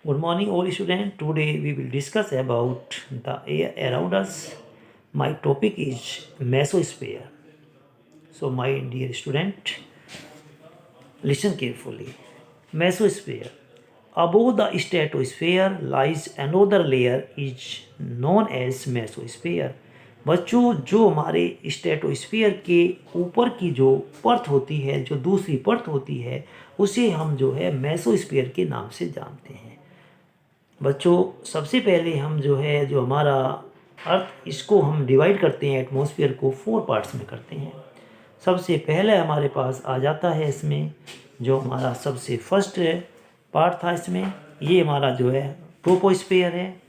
Good morning, all students. Today we will discuss about the air around us. My topic is mesosphere. So, my dear student, listen carefully. Mesosphere. Above the stratosphere lies another layer is known as mesosphere. बच्चों, जो हमारे stratosphere के ऊपर की जो परत होती है, जो दूसरी परत होती है, उसे हम जो है मेसोस्फीयर के नाम से जानते हैं। बच्चों, सबसे पहले हम जो है जो हमारा अर्थ, इसको हम डिवाइड करते हैं, एटमॉस्फेयर को 4 पार्ट्स में करते हैं। सबसे पहले हमारे पास आ जाता है इसमें जो हमारा सबसे फर्स्ट पार्ट था, इसमें ये हमारा जो है ट्रोपोस्फेयर है।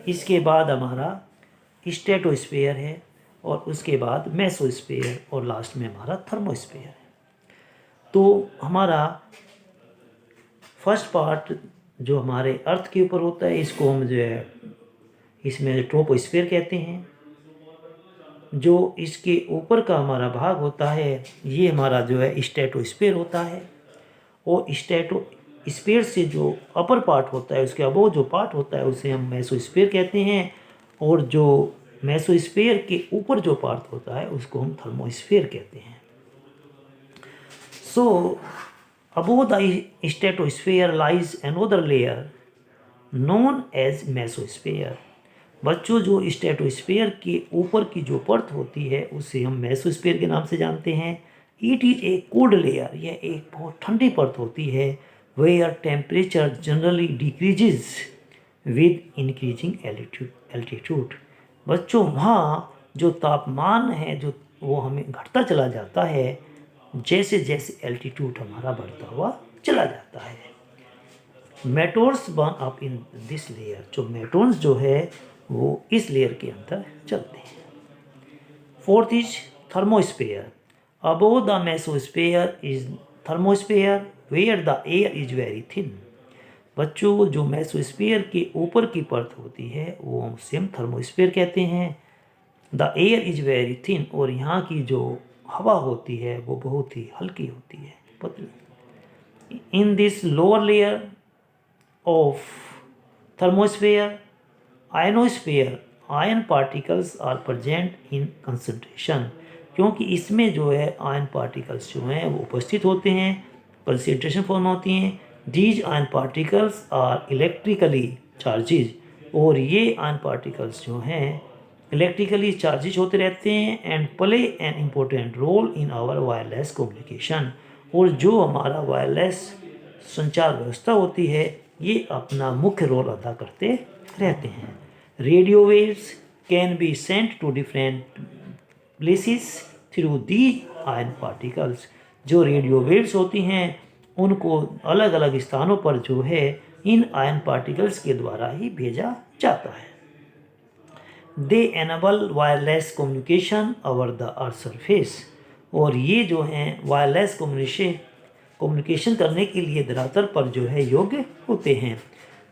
इसके बाद हमारा स्ट्रेटोस्फेयर है और उसके बाद मेसोस्फेयर और लास्ट में हमारा थर्मोस्फेयर है। तो हमारा फर्स्ट पार्ट जो हमारे अर्थ के ऊपर होता है, इसको हम जो है इसमें ट्रोपोस्फेयर कहते हैं। जो इसके ऊपर का हमारा भाग होता है, ये हमारा जो है स्ट्रेटोस्फेयर होता है। और स्ट्रेटोस्फेयर से जो अपर पार्ट होता है, उसके अबोव जो पार्ट होता है, उसे हम मेसोस्फेयर कहते हैं। और जो मेसोस्फेयर के ऊपर जो पार्ट होता है, उसको हम थर्मोस्फेयर कहते हैं। सो above the stratosphere lies another layer known as mesosphere. बच्चों, जो स्ट्रेटोस्फेयर के ऊपर की जो परत होती है, उसे हम मेसोस्फेयर के नाम से जानते हैं। It is a cold layer, यह एक बहुत ठंडी परत होती है। Where temperature generally decreases with increasing altitude. बच्चों, वहाँ जो तापमान है जो वो हमें घटता चला जाता है जैसे जैसे एल्टीट्यूड हमारा बढ़ता हुआ चला जाता है। Meteors burn up in this layer, जो मेटोन्स जो है वो इस लेयर के अंदर चलते हैं। Fourth is thermosphere. Above the mesosphere is thermosphere where the air is very thin. बच्चों, जो मेसोस्फेयर के ऊपर की परत होती है वो हम थर्मोस्फेयर कहते हैं। The air is very thin, और यहाँ की जो हवा होती है वो बहुत ही हल्की होती है, पतली। In this lower layer of thermosphere ionosphere, ion particles are present in concentration. क्योंकि इसमें जो है आयन पार्टिकल्स जो हैं वो उपस्थित होते हैं, कंसंट्रेशन फॉर्म होती हैं। These ion particles are electrically charges, और ये आयन पार्टिकल्स जो हैं इलेक्ट्रिकली चार्जेज होते रहते हैं। And play an important role in our wireless communication, और जो हमारा वायरलेस संचार व्यवस्था होती है, ये अपना मुख्य रोल अदा करते रहते हैं। Radio waves can be sent to different places through these ion particles. जो रेडियो वेव्स होती हैं उनको अलग अलग स्थानों पर जो है इन आयन पार्टिकल्स के द्वारा ही भेजा जाता है। They enable wireless communication over the earth surface, और ये जो हैं वायरलेस कम्युनिकेशन करने के लिए धरातल पर जो है योग्य होते हैं।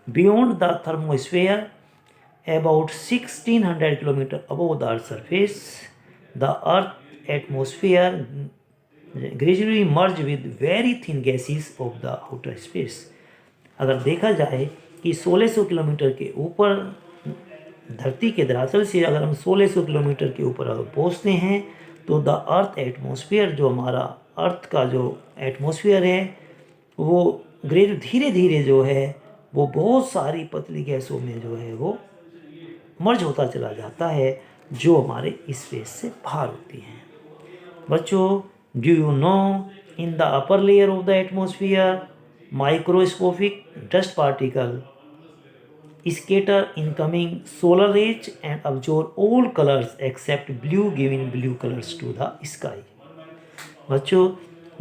Beyond the thermosphere about 1600 kilometre above the earth surface, the earth atmosphere gradually merge with very thin gases of the outer space. अगर देखा जाए कि 1600 किलोमीटर के ऊपर धरती के धरातल से अगर हम 1600 किलोमीटर के ऊपर अगर पहुँचते हैं, तो द अर्थ एटमॉस्फेयर, जो हमारा अर्थ का जो एटमॉस्फेयर है वो धीरे धीरे जो है वो बहुत सारी पतली गैसों में जो है वो मर्ज होता चला जाता है, जो हमारे स्पेस से बाहर होती हैं। बच्चों, do you know in the upper layer of the atmosphere microscopic dust particle scatter incoming solar rays and absorb all colors except blue, giving blue colors to the sky. बच्चों,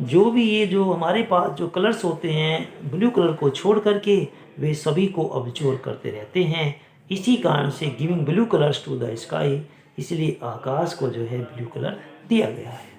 जो भी ये जो हमारे पास जो कलर्स होते हैं ब्लू कलर को छोड़ करके वे सभी को अब्जॉर्ब करते रहते हैं। इसी कारण से giving blue colours to the sky, इसलिए आकाश को जो है ब्लू कलर दिया गया है।